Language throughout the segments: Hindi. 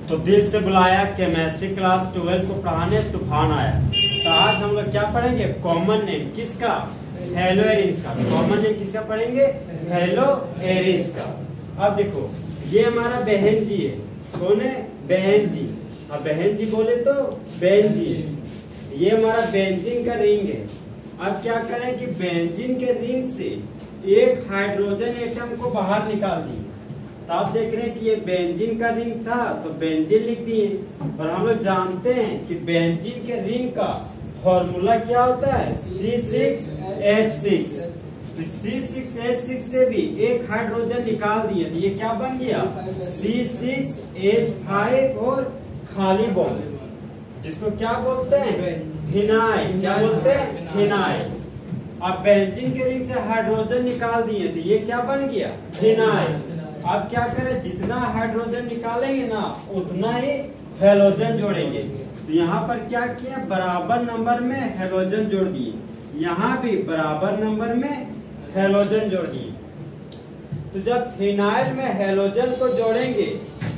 तो दिल से बुलाया केमिस्ट्री क्लास 12 को पढ़ाने तूफान आया। तो आज हम लोग क्या पढ़ेंगे? कॉमन नेम किसका? हेलो एरिन्स का। कॉमन नेम किसका पढ़ेंगे? हेलो एरिन्स का। अब देखो ये हमारा बहन जी है। कौन है? बहन जी। अब बहन जी बोले तो बेंजीन। ये हमारा बेंजीन का रिंग है। अब क्या करें कि बेंजीन के रिंग से एक हाइड्रोजन एटम को बाहर निकाल दिए। तो आप देख रहे हैं कि ये बेंजीन का रिंग था तो बेंजीन लिख दिए। और हम लोग जानते हैं कि बेंजीन के रिंग का फॉर्मूला क्या होता है? C6H6। तो C6H6 से भी एक हाइड्रोजन निकाल दिए तो ये क्या बन गया? C6H5 और खाली बॉन्ड, जिसको क्या बोलते हैं? फिनाइल। क्या बोलते हैं? फिनाइल। अब बेंजीन के रिंग से हाइड्रोजन निकाल दिए तो ये क्या बन गया? फिनाइल। अब क्या करें? जितना हाइड्रोजन निकालेंगे ना उतना ही हेलोजन जोड़ेंगे। तो यहाँ पर क्या किया? बराबर नंबर में हेलोजन जोड़ दिए। यहाँ भी बराबर नंबर में हेलोजन जोड़ दिए। तो जब फिनाइल में हेलोजन को जोड़ेंगे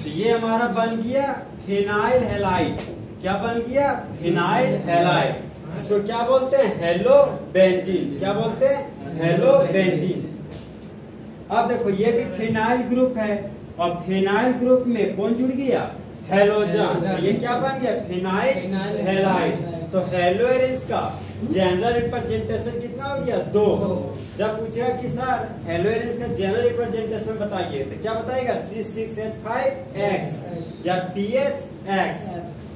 तो ये हमारा बन गया फिनाइल हैलाइड। क्या बन गया? Phenyl halide. इसको क्या बोलते हैं? Hello benzene. क्या बोलते हैं? Hello benzene. अब देखो ये भी फिनाइल ग्रुप है और फिनाइल ग्रुप में कौन जुड़ गया? हेलोजन। तो ये क्या बन गया? Phenyl halide. तो हेलो एरिन्स का जनरल रिप्रेजेंटेशन कितना हो गया? 2। जब पूछेगा कि सर हेलो एरिन्स का जनरल रिप्रेजेंटेशन बताइए तो क्या बताएगा? C6H5X या PHX।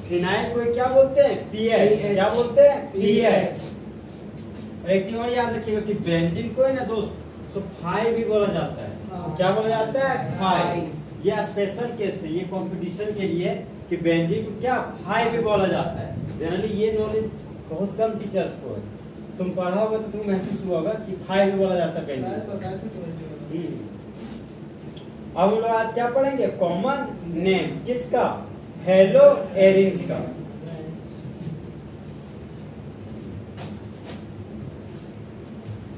फिनाइल को क्या बोलते हैं? PH। क्या बोलते हैं? PH। और एक चीज और याद रखिएगा कि बेंजीन को है ना दोस्त, सो 5 भी बोला जाता है। क्या बोला जाता है? 5। ये स्पेशल केस है, ये कंपटीशन के लिए कि बेंजीन को क्या 5 भी बोला जाता है। जनरली ये नॉलेज बहुत कम टीचर्स को है। तुम पढ़ा होगा तो तुम्हें महसूस हुआ होगा कि 5 भी बोला जाता है बेंजीन। अब हम लोग आज क्या पढ़ेंगे? कॉमन नेम किसका? हेलो एरिन्स का।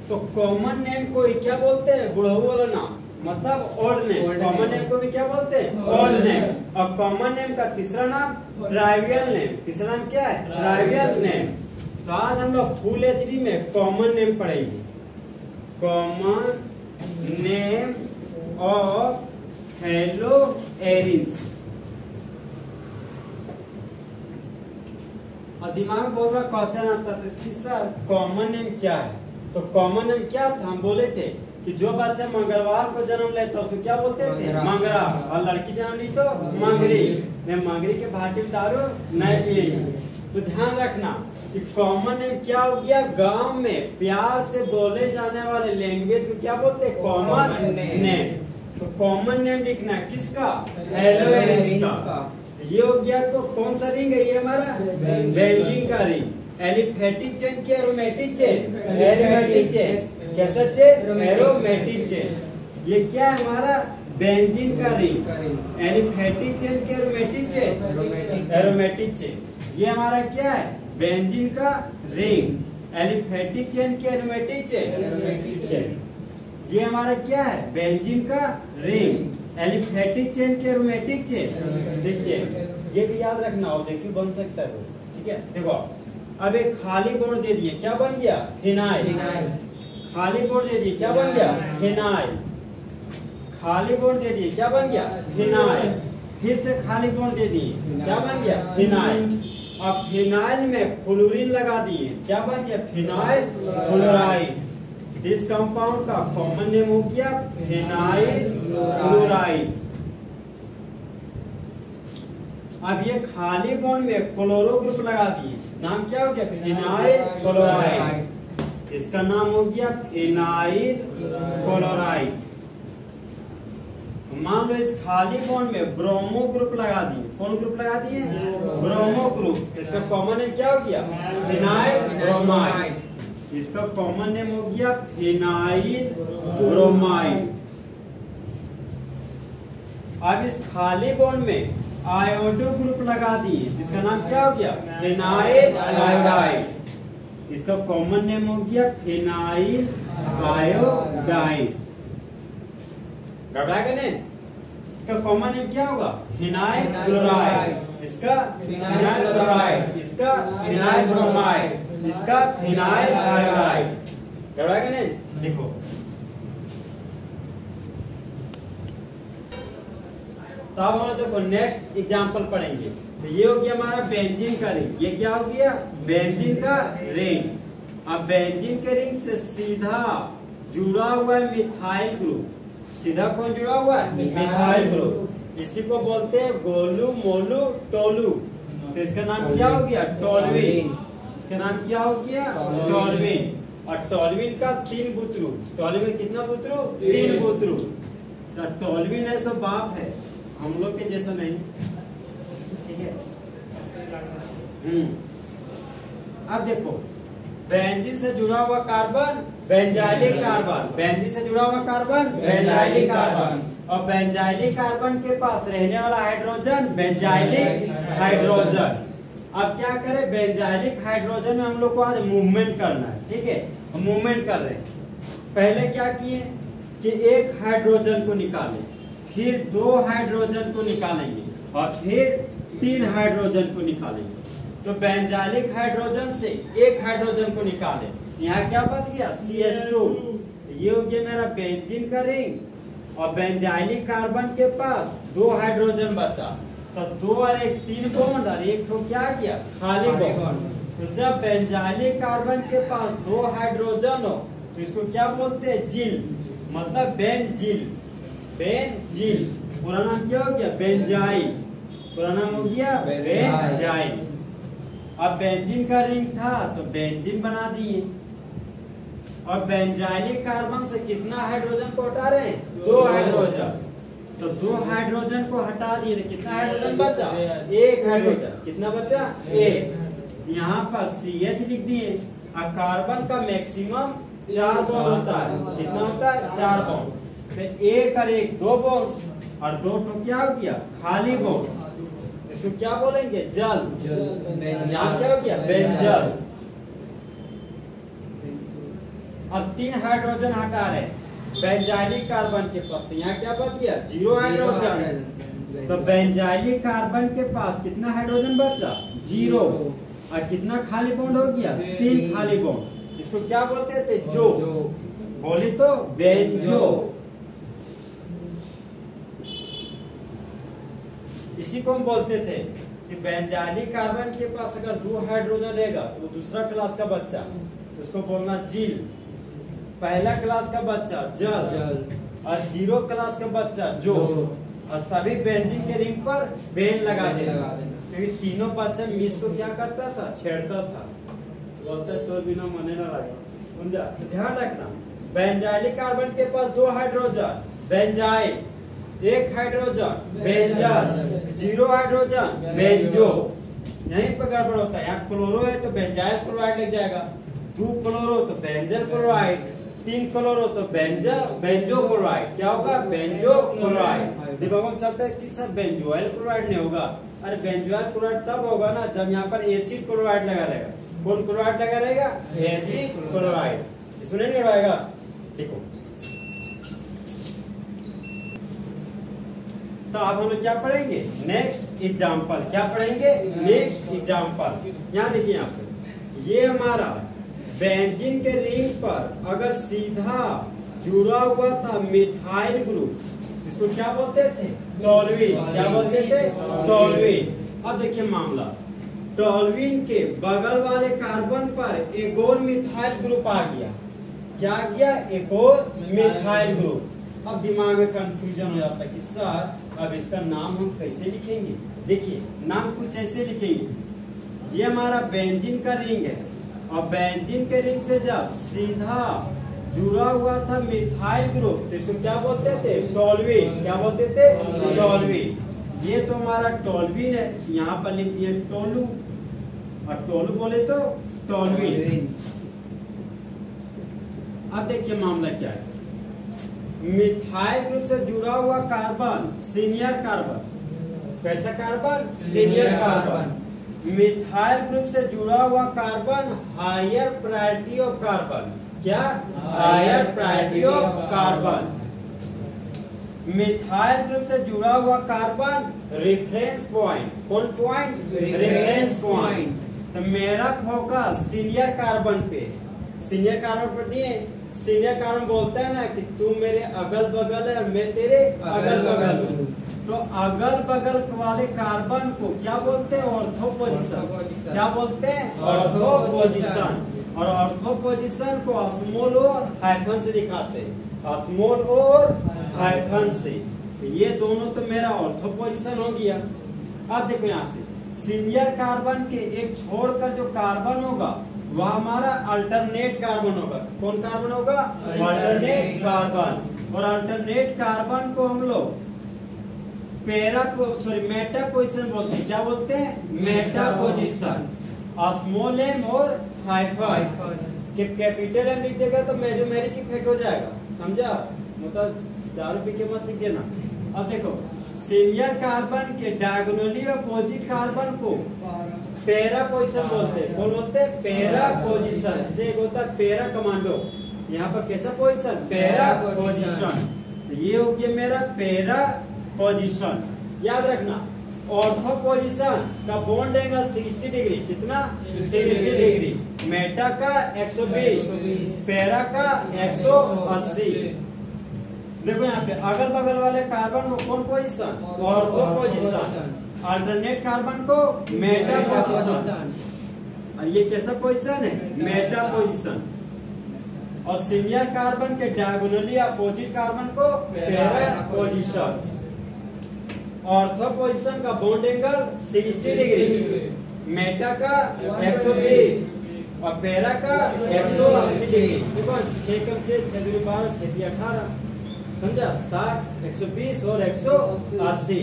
तो कॉमन नेम को क्या बोलते हैं? बुढ़ऊ वाला नाम, मतलब ओल्ड नेम। कॉमन नेम को भी क्या बोलते हैं? Old name. और कॉमन नेम का तीसरा नाम ट्राइवियल नेम। तीसरा नाम क्या है? Trivial name. तो आज हम लोग फुल एचडी में कॉमन नेम पढ़ेंगे। Common name of hello arenes. और दिमाग में बहुत बड़ा क्वेश्चन आता था इसकी, सर कॉमन नेम क्या है? तो कॉमन नेम क्या था? हम बोले थे कि जो बच्चा मंगलवार को जन्म लेता उसको क्या बोलते थे? मंगरा। और लड़की जन्म ली तो मंगरी। मंगरी के भाटी में दारू नहीं पिएंगे। तो ध्यान रखना कि कॉमन नेम क्या हो गया? गांव में प्यार से बोले जाने वाले लैंग्वेज को क्या बोलते हैं? Common name. तो कॉमन नेम लिखना है किसका? हेलो एरिन्स का। ये हो गया। तो कौन सा रिंग है? ये हमारा बेंजीन का रिंग। एलिफेटिक चेन की एरोमेटिक चेन? Aromatic chain. कैसा चेन? Aromatic chain. ये क्या है? हमारा बेंजीन का रिंग। एलिफेटिक चेन की एरोमेटिक चेन? Aromatic chain. ये हमारा क्या है? बेंजीन का रिंग। एलिफेटिक चेन की एरोमेटिक चेन? ये हमारा क्या है? बेंजीन का रिंग। एलिफेटिक चेन की एरोमेटिक चेन। ये भी याद रखना, ऑब्जेक्टिव बन सकता है। ठीक है, देखो अब एक खाली बॉन्ड दे दिए, क्या बन गया? फिनाइल। खाली बॉन्ड दे दिए, क्या बन गया? फिनाइल। खाली बॉन्ड दे दिए, क्या बन गया? फिनाइल। फिर से खाली बॉन्ड दे दिए, क्या बन गया? फिनाइल। अब फिनाइल में फ्लोरीन लगा दिए, क्या बन गया? Phenyl fluoride. इस कंपाउंड का कॉमन नेम हो गया फिनाइल फ्लोराइड। अब ये खाली बॉन्ड में क्लोरो ग्रुप लगा दिए, नाम क्या हो गया? Phenyl chloride. इसका नाम हो गया फिनाइल क्लोराइड। मान लो इस खाली बॉन्ड में ब्रोमो ग्रुप लगा दिए। कौन ग्रुप लगा दिए? Bromo group. इसका कॉमन नेम क्या हो गया? Phenyl bromide. इसका कॉमन नेम हो गया फिनाइल ब्रोमाइड। अब इस खाली बॉन्ड में आयोडो ग्रुप लगा दिए, इसका नाम क्या हो गया? Phenyl iodide. इसका कॉमन नेम हो गया फिनाइल आयोडाइड। घबरा गए नहीं? इसका कॉमन नेम क्या होगा? फिनाइल क्लोराइड, इसका फिनाइल क्लोराइड, इसका फिनाइल ब्रोमाइड, इसका फिनाइल आयोडाइड। गड़बड़ा नहीं? देखो तो अब हम लोग देखो नेक्स्ट एग्जांपल पढ़ेंगे। तो ये हो गया हमारा बेंजीन का रिंग। ये क्या हो गया? बेंजीन का रिंग। अब बेंजीन के रिंग से सीधा जुड़ा हुआ है मिथाइल ग्रुप। सीधा कौन जुड़ा हुआ है? Methyl group. इसी को बोलते हैं गोलू मोलू टोलू। तो इसका नाम क्या हो गया? टोलुइन। इसका नाम क्या हो गया? टोलुइन। और टोलुइन का 3 बुतरू। टोलुइन कितना बुतरू? 3 बुतरू। तो टोलुइन है सो बाप है, हम लोग के जैसा नहीं, ठीक है। अब देखो बेंजीन से जुड़ा हुआ कार्बन बेंजाइलिक कार्बन, बेंजीन से जुड़ा हुआ कार्बन बेंजाइलिक कार्बन, और बेंजाइलिक कार्बन के पास रहने वाला हाइड्रोजन बेंजाइलिक हाइड्रोजन। अब क्या करें? बेंजाइलिक हाइड्रोजन में हम लोग को आज मूवमेंट करना है, ठीक है। मूवमेंट कर रहे हैं। पहले क्या किए कि एक हाइड्रोजन को निकालें, फिर 2 हाइड्रोजन को निकालेंगे, और फिर 3 हाइड्रोजन को निकालेंगे। तो बेंजाइलिक हाइड्रोजन से एक हाइड्रोजन को निकालें, यहाँ क्या बच गया? CH2। ये हो गया मेरा बेंजीन का रिंग। और बेंजाइलिक कार्बन के पास 2 हाइड्रोजन बचा, तो 2 और 1 3 बॉन्ड, और एक तो क्या गया? खाली बॉन्ड। तो जब बेंजाइलिक कार्बन के पास 2 हाइड्रोजन हो तो इसको क्या बोलते हैं? जिल, मतलब बेंजील। बेंजील पूरा नाम क्या हो गया? बेंजाइल। पूरा नाम हो गया बेंजाइल। अब बेंजीन का रिंग था तो बेंजीन बना दिए। और बेंजाइलिक कार्बन से कितना हाइड्रोजन को हटा रहे हैं? 2 हाइड्रोजन। तो 2 हाइड्रोजन को हटा दिए तो कितना हाइड्रोजन बचा? 1 हाइड्रोजन। कितना बचा? 1। यहाँ पर CH लिख दिए। और कार्बन का मैक्सिमम 4 बॉन्ड होता है। कितना होता है? 4 बॉन्ड। तो 1 और 1 2 बॉन्ड, और 2 तो क्या हो गया? खाली बॉन्ड। इसको क्या बोलेंगे? जल। यहाँ क्या हो गया? बेंजल। अब 3 हाइड्रोजन हटा रहे बेंजाइलिक कार्बन के पास, तो यहाँ क्या बच गया? 0 हाइड्रोजन। तो बेंजाइलिक कार्बन के पास कितना हाइड्रोजन बचा? 0। और कितना खाली बॉन्ड हो गया? 3 खाली बॉन्ड। इसको क्या बोलते थे? जो। बोली तो बेंजो। इसी को हम बोलते थे कि बेंजाइलिक कार्बन के पास अगर 2 हाइड्रोजन रहेगा तो दूसरा क्लास का बच्चा, उसको बोलना जिल। पहला क्लास का बच्चा जल, और 0 क्लास का बच्चा जो। और सभी बेंजीन के रिंग पर बेन लगा देना, क्योंकि तीनों बच्चा मिस को क्या करता था? छेड़ता था। बोलते तो बिना मने ना लगा। ध्यान रखना, बेंजाइलिक कार्बन के पास 2 hydrogen benzyl, 1 hydrogen benzal, 0 hydrogen benzo. यहीं पर गड़बड़ होता है। यहाँ क्लोरो है तो बेंजाइल क्लोराइड लग जाएगा, 2 क्लोरो तो बेंजल क्लोराइड, 3 क्लोरो तो बेंजो क्लोराइड। क्या होगा? Benzo chloride. दिमाग में चलता है कि सर बेंजोइल क्लोराइड नहीं होगा। अरे बेंजोइल क्लोराइड तब होगा ना जब यहाँ पर एसिड क्लोराइड लगा रहेगा। कौन क्लोराइड लगा रहेगा? Acid chloride. इसमें नहीं रहेगा। देखो तो अब हम लोग क्या पढ़ेंगे? Next example. क्या पढ़ेंगे? Next example. यहाँ देखिए, यहाँ पे ये हमारा बेंजीन के रिंग पर अगर सीधा जुड़ा हुआ था मिथाइल ग्रुप, इसको क्या बोलते थे? टोलुइन। क्या बोलते थे? टोलुइन। अब देखिए मामला, टोलुइन के बगल वाले कार्बन पर एक और मिथाइल ग्रुप आ गया। क्या आ गया? एक और मिथाइल ग्रुप। अब दिमाग में कंफ्यूजन हो जाता है कि सर अब इसका नाम हम कैसे लिखेंगे? देखिए नाम कुछ ऐसे लिखेंगे। ये हमारा बेंजीन का रिंग है, और बेंजीन के रिंग से जब सीधा जुड़ा हुआ था मिथाइल ग्रुप तो इसको क्या बोलते थे? टोलुइन। क्या बोलते थे? टोलुइन। ये तो हमारा टोलुइन है, यहाँ पर लिख दिए टोलू, और टोलू बोले तो टोलुइन। अब देखिए मामला क्या है। मिथाइल ग्रुप से जुड़ा हुआ कार्बन सीनियर कार्बन। कैसा carbon? Senior carbon. Methyl group से जुड़ा हुआ carbon higher priority of carbon. क्या? Higher priority of carbon. Methyl group से जुड़ा हुआ कार्बन रेफरेंस पॉइंट। कौन पॉइंट? Reference point. तो मेरा फोकस सीनियर कार्बन पे, सीनियर कार्बन पर नहीं है। सीनियर कार्बन बोलता है ना कि तू मेरे अगल बगल है, मैं तेरे अगल बगल हूँ। तो अगल बगल वाले कार्बन को क्या बोलते हैं? Ortho position. क्या बोलते हैं? Ortho position. और ऑर्थो पोजीशन को स्मॉल और हाइफन से दिखाते हैं, स्मॉल और हाइफन से। ये दोनों तो मेरा ऑर्थो पोजीशन हो गया। अब देखो यहाँ से सीनियर कार्बन के एक छोड़कर जो कार्बन होगा वह हमारा अल्टरनेट कार्बन होगा। कौन कार्बन होगा? Alternate carbon. और अल्टरनेट कार्बन को हम लोग मेटा पोजीशन बोलते हैं। क्या बोलते हैं? Meta position. स्मॉल एम और हाइफन के कैपिटल एम लिख देगा तो मेजोमेरिक इफेक्ट हो जाएगा, समझा? मतलब दारू पी के मत लिख देना। अब देखो सीनियर कार्बन के डायगोनली अपोजिट कार्बन को पैरा पोजीशन बोलते हैं। कौन बोलते हैं? Para position. जैसे एक होता है पैरा कमांडो, यहाँ पर कैसा पोजीशन? Para position. ये हो गया मेरा पैरा पोजीशन। याद रखना ऑर्थो पोजीशन का बॉन्ड एंगल 60 डिग्री। कितना? 60 डिग्री। मेटा का 120, पैरा का 180। देखो यहाँ पे अगल बगल वाले कार्बन को कौन position? Ortho position. Alternate carbon को मेटा पोजीशन। और ये कैसा पोजीशन है? Meta position. और सीनियर कार्बन के डायगोनली अपोजिट कार्बन को पैरा पोजीशन। ऑर्थो पोजीशन का बॉन्ड एंगल 60 डिग्री, मेटा का 120 और पैरा का 180 डिग्री। देखो 6 कम 6 6 12 6 18, समझा? 60 120 और 180।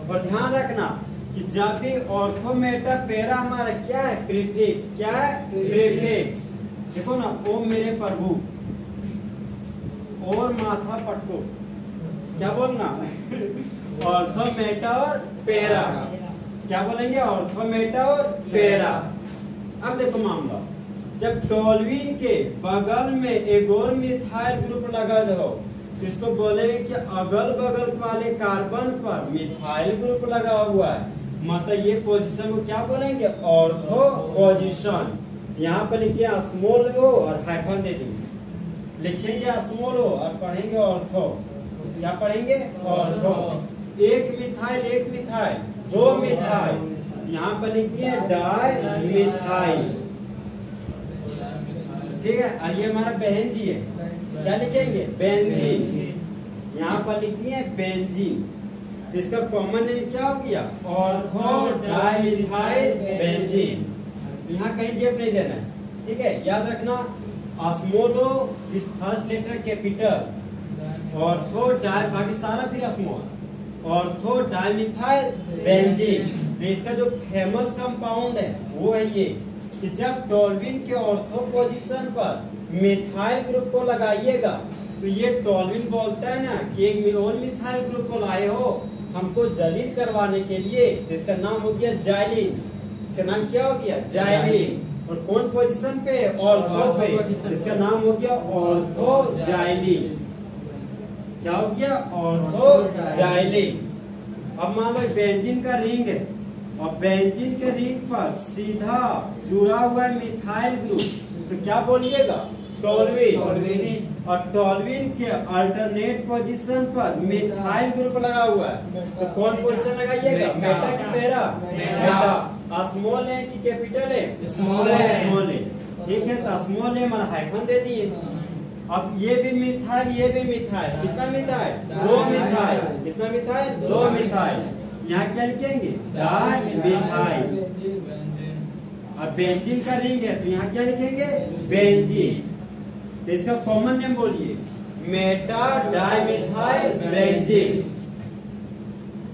और ध्यान रखना कि जब भी ऑर्थो मेटा पैरा हमारा क्या है? प्रीफिक्स। क्या है? प्रीफिक्स। देखो ना, ओ मेरे प्रभु और माथा पटको, क्या बोलना? ऑर्थो मेटा और पैरा। क्या बोलेंगे? ऑर्थो मेटा और पैरा। अब देखो मामला, जब टोल्यूइन के बगल में एक और मिथाइल ग्रुप लगा हो तो इसको बोलेंगे कि अगल बगल वाले कार्बन पर मिथाइल ग्रुप लगा हुआ है, मतलब ये पोजीशन को क्या बोलेंगे? Ortho position. यहाँ पर लिखिए स्मॉल ओ और हाइफन दे देंगे, लिखेंगे स्मॉल ओ और पढ़ेंगे ऑर्थो। क्या पढ़ेंगे? ऑर्थो। एक मिथाइल, दो मिथाइल, यहाँ पर लिखिए डाई मिथाइल। ठीक है। और ये हमारा बहन जी है, क्या लिखेंगे? बेंजीन। यहाँ पर लिखिए बेंजीन। इसका कॉमन नेम क्या हो गया? Ortho dimethyl benzene. यहाँ कहीं गैप नहीं देना है, ठीक है? याद रखना small o is first letter capital, ortho di बाकी सारा फिर स्मॉल, ऑर्थो डाइमिथाइल बेंजीन। इसका जो फेमस कंपाउंड है वो है ये कि जब टोल्यूइन के ऑर्थो पोजीशन पर मिथाइल ग्रुप को लगाइएगा तो ये टोल्यूइन बोलता है ना कि एक और मिथाइल ग्रुप को लाए हो हमको जलील करवाने के लिए, तो इसका नाम हो गया जाइलिन। इसका नाम क्या हो गया? जाइलिन। और कौन पोजीशन पे? ऑर्थो पे। इसका नाम हो गया ऑर्थो जाइलिन। क्या हो गया? Ortho xylene. अब मान लो बेंजीन का रिंग है और बेंजीन के रिंग पर सीधा जुड़ा हुआ है मिथाइल ग्रुप, तो क्या बोलिएगा? टोल्यूइन। और टोल्यूइन के अल्टरनेट पोजीशन पर मिथाइल ग्रुप लगा हुआ है, तो कौन पोजीशन लगाइएगा? मेटा की पैरा? मेटा। स्मॉल है कि कैपिटल है? स्मॉल है। ठीक है, तो स्मॉल है हमारा हाइफन दे दिए। अब ये भी मिथाइल, ये भी मिथाइल। कितना मिथाइल? 2 मिथाइल। कितना मिथाइल? 2 मिथाइल। यहाँ क्या लिखेंगे? Di methyl. और बेंजीन का रिंग है तो यहाँ क्या लिखेंगे? बेंजीन। तो इसका कॉमन नेम बोलिए, मेटा डाइमिथाइल बेंजीन।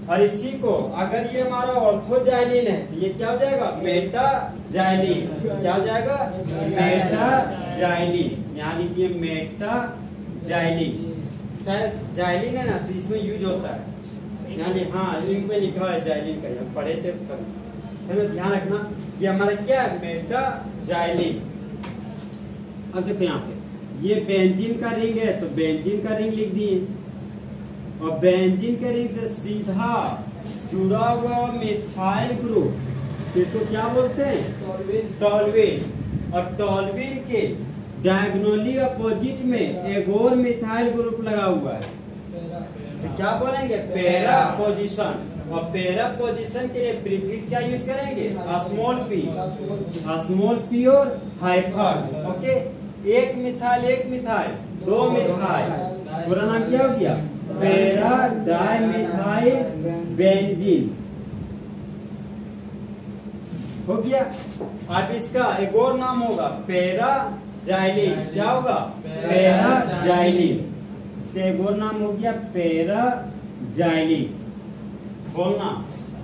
और इसी को अगर ये हमारा ऑर्थो जाइलिन है तो ये क्या हो जाएगा? Meta xylene. क्या हो जाएगा? Meta xylene. यहाँ लिखिए मेटा जाइलिन। शायद जाइलिन है ना, तो इसमें यूज होता है, यानी हाँ लिंक में लिखा है जाइलिन का, पढ़े थे। ध्यान रखना ये हमारा क्या है? Meta xylene. अब देखो यहाँ पे ये बेंजीन का रिंग है तो बेंजीन का रिंग लिख दिए। और बेंजीन के रिंग से सीधा जुड़ा हुआ मिथाइल ग्रुप इसको क्या बोलते हैं? टॉल्यून। और टॉल्यून के डायगोनली अपोजिट में एक और मिथाइल ग्रुप लगा हुआ है, तो क्या बोलेंगे? Para position. और पैरा पोजीशन के लिए प्रीफिक्स क्या यूज करेंगे? स्मॉल पी और हाइफन। ओके, एक मिथाइल, दो मिथाइल, पूरा नाम क्या हो गया? पैरा डाइमिथाइल बेंजीन हो गया। अब इसका एक और नाम होगा पैरा जाइलिन। क्या होगा? Para xylene. इसका एक और नाम हो गया पैरा जाइलिन। बोलना,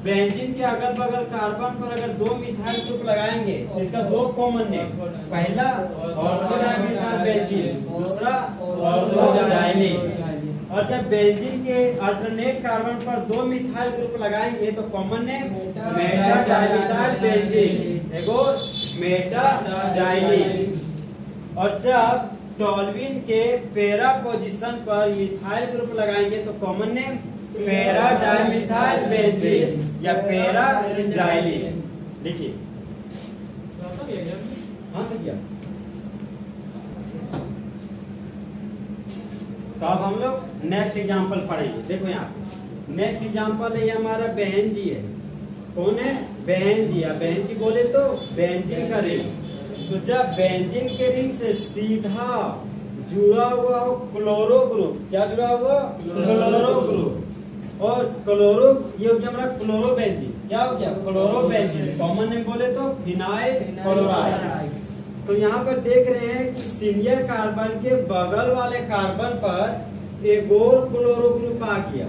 बेंजीन के अगल बगल कार्बन पर अगर दो मिथाइल ग्रुप लगाएंगे इसका दो कॉमन नेम, पहला ऑर्थो डाइमिथाइल बेंजीन, दूसरा ऑर्थो जाइलिन। और जब बेंजीन के अल्टरनेट कार्बन पर दो मिथाइल ग्रुप लगाएंगे तो common name Meta dimethyl benzene, एक और मेटा जाइलिन। और जब टॉल्यून के पैरा पोजीशन पर मिथाइल ग्रुप लगाएंगे तो common name para dimethyl benzene या पैरा जाइलिन। देखिए तो अब हम लोग नेक्स्ट एग्जांपल पढ़ेंगे। देखो यहाँ नेक्स्ट एग्जांपल है, ये हमारा बहन जी है। कौन है? बहन जी। बहन जी बोले तो बेंजीन का रिंग। तो जब बेंजीन के रिंग से सीधा जुड़ा हुआ हो क्लोरो ग्रुप, क्या जुड़ा हुआ? Chloro group. और क्लोरो, ये हो गया हमारा क्लोरो बेंजीन। क्या हो गया? Chloro benzene. कॉमन नेम बोले तो फिनाइल क्लोराइड। तो यहाँ पर देख रहे हैं कि सीनियर कार्बन के बगल वाले कार्बन पर एक और क्लोरो ग्रुप आ गया।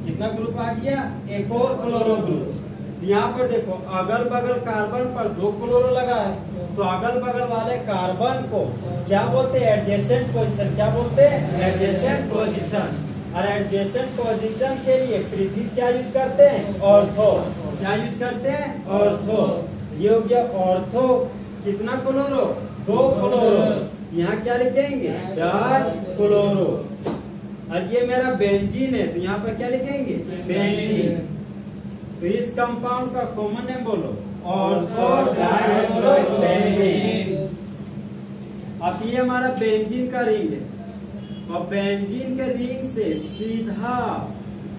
कितना ग्रुप आ गया? एक और क्लोरो ग्रुप। यहाँ पर देखो अगल बगल कार्बन पर दो क्लोरो लगा है, तो अगल बगल वाले कार्बन को क्या बोलते हैं? Adjacent position. क्या बोलते हैं? Adjacent position. और एडजेसेंट पोजीशन के लिए प्रीफिक्स क्या यूज करते हैं? ऑर्थो। क्या यूज करते हैं? ऑर्थो। ये हो गया ऑर्थो। कितना क्लोरो? दो क्लोरो। यहाँ क्या लिखेंगे? Die chloro. और ये मेरा बेंजीन है तो यहाँ पर क्या लिखेंगे? बेंजीन। तो इस कंपाउंड का कॉमन नेम बोलो, ऑर्थो डाइक्लोरो बेंजीन। अब ये हमारा बेंजीन का रिंग है और बेंजीन के रिंग से सीधा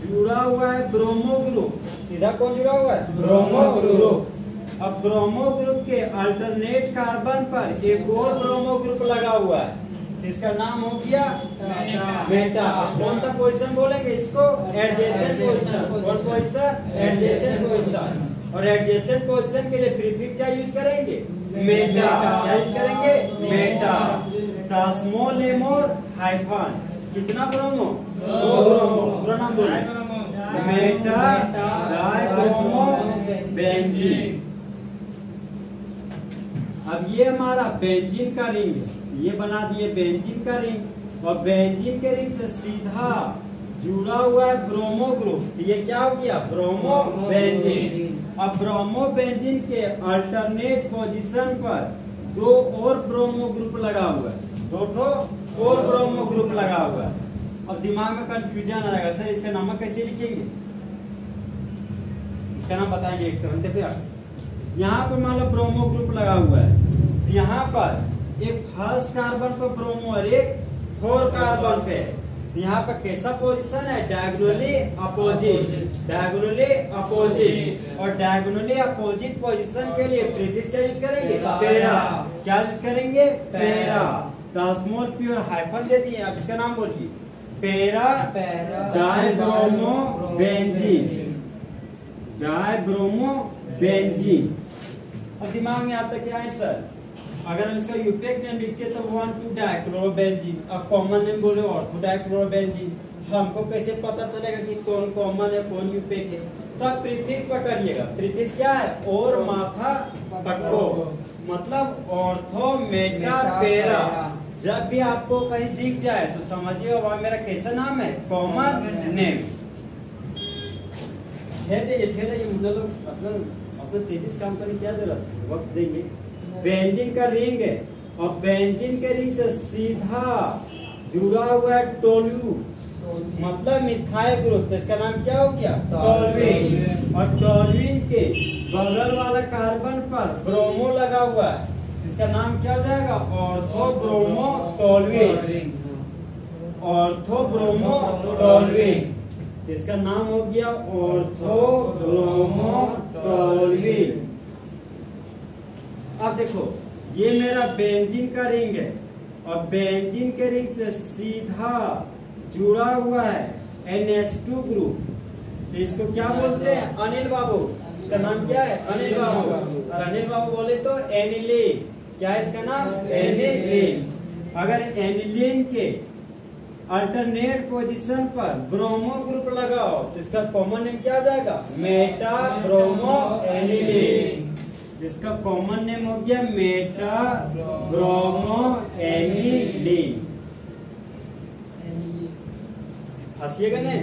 जुड़ा हुआ है ब्रोमो ग्रुप। सीधा कौन जुड़ा हुआ है? Bromo group. अब ब्रोमो ग्रुप के अल्टरनेट कार्बन पर एक और ब्रोमो ग्रुप लगा हुआ है, इसका नाम हो गया मेटा। कौन सा पोजीशन बोलेंगे इसको? Adjacent position. कौन पोजीशन? Adjacent position. और एडजेसेंट पोजीशन के लिए प्रीफिक्स क्या यूज करेंगे? मेटा। क्या यूज करेंगे? मेटा। स्मॉल एम और हाइफन। कितना ब्रोमो? दो ब्रोमो। पूरा नाम बोले, मेटा डाइब्रोमो बेंजीन। अब ये हमारा बेंजीन का रिंग है, ये बना दिए बेंजीन का रिंग। और बेंजीन के रिंग से सीधा जुड़ा हुआ है ब्रोमो ग्रुप, तो ये क्या हो गया? Bromo benzene. अब ब्रोमो बेंजीन के अल्टरनेट पोजीशन पर दो और ब्रोमो ग्रुप लगा हुआ है, दो और ब्रोमो ग्रुप लगा हुआ है। अब दिमाग में कंफ्यूजन आएगा, सर इसका नाम कैसे लिखेंगे? इसका नाम बताएंगे एक सेकंड। देखो यार, यहाँ पर मान लो ब्रोमो ग्रुप लगा हुआ है, यहाँ पर एक फर्स्ट कार्बन पर ब्रोमो और एक फोर कार्बन पे। यहाँ पर कैसा पोजीशन है? Diagonally opposite. Diagonally opposite. और डायगोनली अपोजिट पोजीशन के लिए प्रीफिक्स क्या यूज करेंगे? पैरा। क्या यूज करेंगे? पैरा। तो स्मॉल पी और हाइफन दे दिए। अब इसका नाम बोलिए, para dibromo benzene. Dibromo benzene. अब दिमाग में आता क्या है सर? अगर हम इसका यूपेक नेम लिखते तो 1,2 डाइक्लोरोबेंजीन। अब कॉमन नेम बोले ऑर्थो डाइक्लोरोबेंजीन। हमको कैसे पता चलेगा कि कौन कॉमन है कौन यूपेक है? तो आप प्रीफिक्स पकड़िएगा। प्रीफिक्स क्या है? और माथा पटको, मतलब ऑर्थो मेटा पैरा। जब भी आपको कहीं दिख जाए तो समझिए वह मेरा कैसा नाम है? Common name. ठहर जाइए मतलब अपना तेजी से काम करने की क्या जरूरत है? वक्त देंगे। बेंजीन का रिंग है और बेंजीन के रिंग से सीधा जुड़ा हुआ है टोल्यू। मतलब मिथाइल ग्रुप, तो इसका नाम क्या हो गया? टोल्यूइन। और टोल्यूइन के बगल वाला कार्बन पर ब्रोमो लगा हुआ है, इसका नाम क्या हो जाएगा? Ortho bromo toluene. Ortho bromo toluene, इसका नाम हो गया ऑर्थो ब्रोमो टोल्यूइन। अब देखो ये मेरा बेंजीन का रिंग है और बेंजीन के रिंग से सीधा जुड़ा हुआ है NH2 ग्रुप, तो इसको क्या बोलते हैं? अनिल बाबू। इसका नाम क्या है? अनिल बाबू। और अनिल बाबू बोले तो एनिलीन। क्या है इसका नाम? एनिलीन। अगर एनिलीन के अल्टरनेट पोजीशन पर ब्रोमो ग्रुप लगाओ तो इसका कॉमन नेम क्या आ जाएगा? Meta bromo aniline. इसका कॉमन नेम हो गया मेटा ब्रोमो एनिलीन। हंसिएगा नहीं,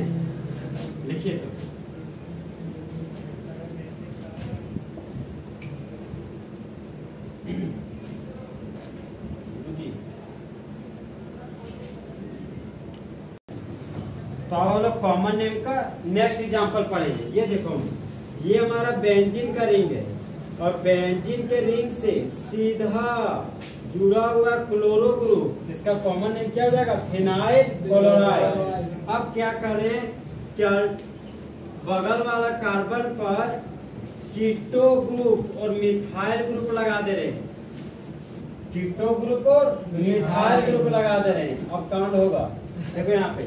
लिखिए तो। तो अब हम लोग कॉमन नेम का नेक्स्ट एग्जांपल पढ़ेंगे। ये देखो, ये हमारा बेंजीन का रिंग है और बेंजीन के रिंग से सीधा जुड़ा हुआ क्लोरो ग्रुप, इसका कॉमन नेम क्या हो जाएगा? Phenyl chloride. अब क्या करें? क्या बगल वाला कार्बन पर कीटो ग्रुप और मिथाइल ग्रुप लगा दे रहे हैं। कीटो ग्रुप और मिथाइल ग्रुप लगा दे रहे हैं। अब काउंट होगा, देखो यहाँ पे।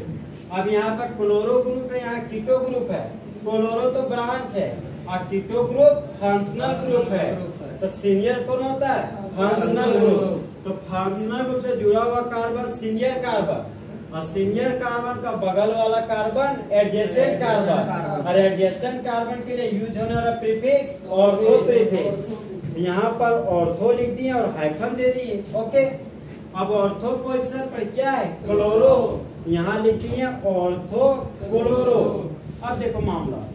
अब यहाँ पर क्लोरो ग्रुप है, यहाँ कीटो ग्रुप है। क्लोरो तो ब्रांच है और कीटो ग्रुप फंक्शनल ग्रुप है। तो सीनियर कौन होता है? Functional group. तो फंक्शनल ग्रुप से जुड़ा हुआ कार्बन सीनियर कार्बन, और सीनियर कार्बन का बगल वाला कार्बन एडजेसेंट कार्बन, और एडजेसेंट कार्बन के लिए यूज होने वाला प्रीफिक्स ऑर्थो प्रीफिक्स। यहाँ पर ऑर्थो लिख दिए और हाइफन दे दिए। ओके, अब ऑर्थो पोजीशन पर क्या है? क्लोरो, यहाँ लिख दिए ऑर्थो क्लोरो। अब देखो मामला,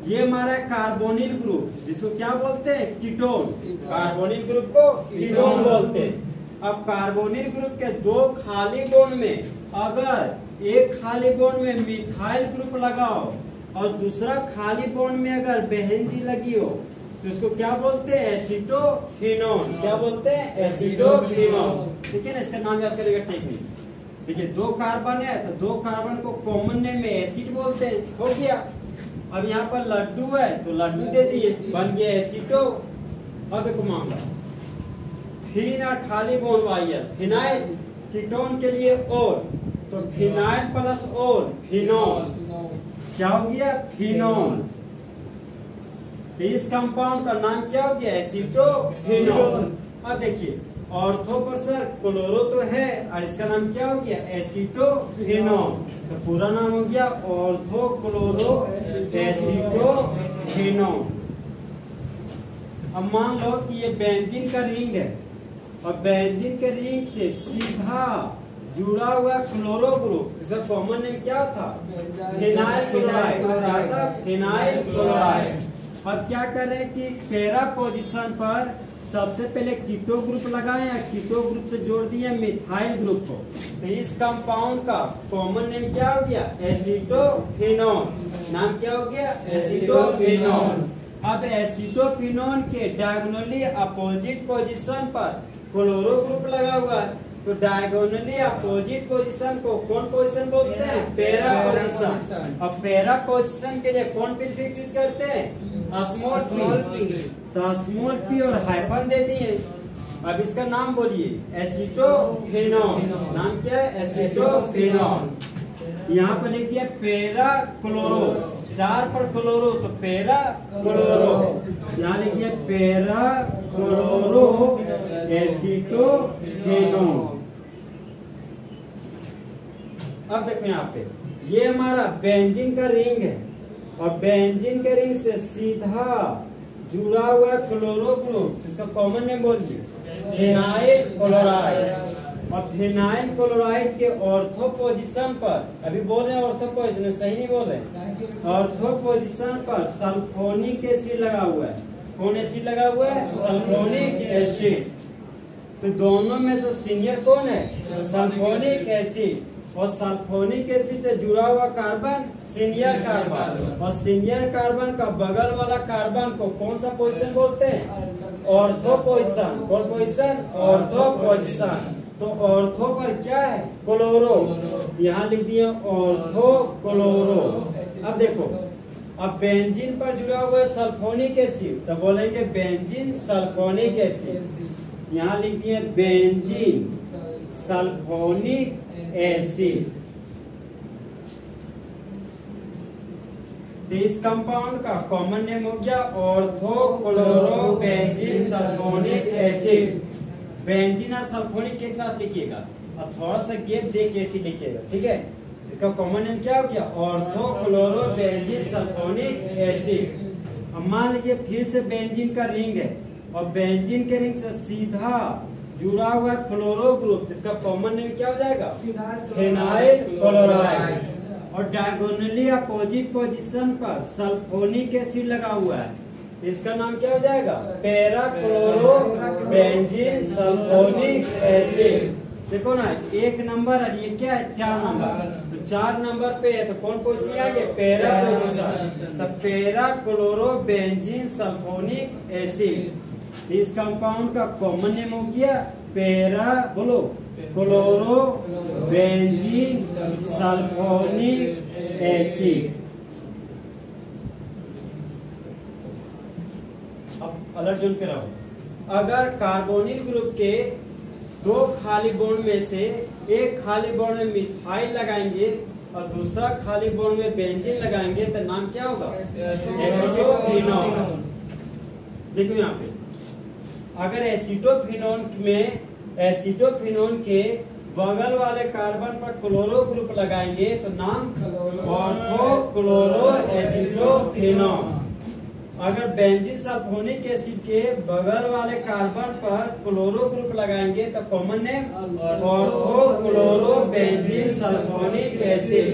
ये हमारा कार्बोनिल ग्रुप, जिसको क्या बोलते हैं? कीटोन। कार्बोनिल ग्रुप को कीटोन बोलते हैं। अब कार्बोनिल ग्रुप के दो खाली बॉन्ड में अगर एक खाली बॉन्ड में मिथाइल ग्रुप लगाओ और दूसरा खाली बॉन्ड में अगर बेंजीन लगी हो तो इसको क्या बोलते हैं? एसीटोफिनोन। क्या बोलते हैं? एसीटोफिनोन। ठीक है ना, इसका नाम याद करेगा टेक्निक। देखिए दो कार्बन है तो दो कार्बन को कॉमन नेम में एसिड बोलते हैं। हो गया। अब यहाँ पर लड्डू है तो लड्डू दे दिए, बन गया एसीटो। अब देखो मामला, फिन और खाली बॉन्ड वायर, फिनाइल कीटोन के लिए ओल, तो फिनाइल प्लस ओल फिनोल, क्या हो गया? फिनोल। तो इस कंपाउंड का नाम क्या हो गया? एसीटोफिनोल। अब देखिए ऑर्थो पर सर क्लोरो तो है और इसका नाम क्या हो गया? एसीटोफिनोल। तो पूरा नाम हो गया ऑर्थो क्लोरो एसीटोफिनोल। अब मान लो कि ये बेंजीन का रिंग है और बेंजीन के रिंग से सीधा जुड़ा हुआ क्लोरो ग्रुप, इसका कॉमन नेम क्या था? Phenyl chloride. क्या था? Phenyl chloride. अब क्या कर रहे हैं कि पैरा पोजीशन पर सबसे पहले कीटो ग्रुप लगाए या कीटो ग्रुप से जोड़ दिए मिथाइल ग्रुप को, तो इस कंपाउंड का कॉमन नेम क्या हो गया? एसीटोफिनोल। नाम क्या हो गया? एसीटोफिनोल। अब एसीटोफिनोल के डायगोनली अपोजिट पोजीशन पर क्लोरो ग्रुप लगा हुआ है, तो डायगोनली अपोजिट पोजीशन को कौन पोजीशन बोलते हैं? Para position. अब पैरा पोजीशन के लिए कौन प्रीफिक्स यूज करते हैं? Small P. तो स्मॉल पी और हाइफन दे दिए। अब इसका नाम बोलिए, एसीटोफिनोल। नाम क्या है? एसीटोफिनोल। यहाँ पर लिख दिया पैरा क्लोरो, 4 पर क्लोरो तो पैरा क्लोरो। यहाँ लिख दिया पैरा क्लोरो एसीटोफिनोल। अब देखो यहाँ पे ये हमारा बेंजीन का रिंग है और बेंजीन के रिंग से सीधा जुड़ा हुआ क्लोरो ग्रुप, इसका कॉमन नेम बोलिए? Phenyl chloride. और फिनाइल क्लोराइड के ऑर्थो पोजीशन पर, अभी बोल रहे हैं ऑर्थो पोजीशन, सही नहीं बोल रहे, ऑर्थो पोजीशन पर सल्फोनिक एसिड लगा हुआ है। कौन एसिड लगा हुआ है? Sulphonic acid. तो दोनों में से सीनियर कौन है? Sulphonic acid. और सल्फोनिक एसिड से जुड़ा हुआ कार्बन सीनियर कार्बन, और सीनियर कार्बन का बगल वाला कार्बन को कौन सा पोजीशन बोलते हैं? Ortho position. कौन पोजीशन? Ortho position. तो ऑर्थो पर क्या है? क्लोरो। यहाँ लिख दिए ऑर्थो क्लोरो। अब देखो, अब बेंजीन पर जुड़ा हुआ है सल्फोनिक एसिड, तो बोलेंगे बेंजीन सल्फोनिक एसिड। यहाँ लिख दिए बेंजीन सल्फोनिक एसिड। तो इस कंपाउंड का कॉमन नेम हो गया ortho chloro benzene sulphonic acid. Benzene और सल्फोनिक एक साथ लिखिएगा और थोड़ा सा गैप दे के ऐसे लिखिएगा, ठीक है। इसका कॉमन नेम क्या हो गया? Ortho chloro benzene sulphonic acid. अब मान लीजिए फिर से बेंजीन का रिंग है और बेंजीन के रिंग से सीधा जुड़ा हुआ क्लोरो ग्रुप, इसका कॉमन नेम क्या हो जाएगा? Phenyl chloride. और डायगोनली अपोजिट पोजीशन पर सल्फोनिक एसिड लगा हुआ है, इसका नाम क्या हो जाएगा? Para chloro benzene sulphonic acid. देखो ना, 1 नंबर और ये क्या है? 4 नंबर। तो 4 नंबर पे है तो कौन पोजीशन आ गया? Para position. तो para chloro benzene sulphonic acid. इस कंपाउंड का कॉमन नेम हो गया पैरा, बोलो, क्लोरो बेंजीन सल्फोनिक एसिड। अब अलर्ट जोन पे रहो। अगर कार्बोनिल ग्रुप के 2 खाली बॉन्ड में से एक खाली बॉन्ड में मिथाइल लगाएंगे और दूसरा खाली बॉन्ड में बेंजीन लगाएंगे तो नाम क्या होगा? एसिटोफिनोन। देखो यहाँ पे, अगर एसिटोफिनोन के बगल वाले कार्बन पर क्लोरो ग्रुप लगाएंगे तो नाम ऑर्थो क्लोरो एसिटोफिनोन। अगर बेंजीन सल्फोनिक एसिड के बगल वाले कार्बन पर क्लोरो ग्रुप लगाएंगे तो common name ortho chloro benzene sulphonic acid.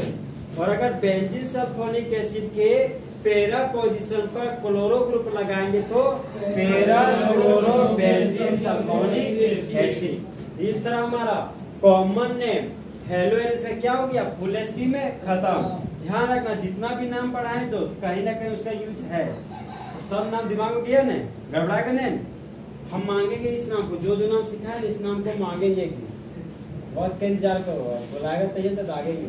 और अगर बेंजीन सल्फोनिक एसिड के पैरा पोजीशन पर क्लोरो ग्रुप लगाएंगे तो para chloro benzene sulphonic acid. इस तरह हमारा कॉमन नेम हेलो से क्या हो गया? फुल एचडी में खत्म। ध्यान रखना, जितना भी नाम पढ़ा है दोस्त कहीं ना कहीं उसका यूज है। तो सब नाम दिमाग में गया ना, गड़बड़ाएगा नहीं। हम मांगेंगे इस नाम को, जो नाम सिखाए इस नाम को मांगेंगे। बहुत इंतजार करो, बुलाएगा तैयार तो दागेंगे।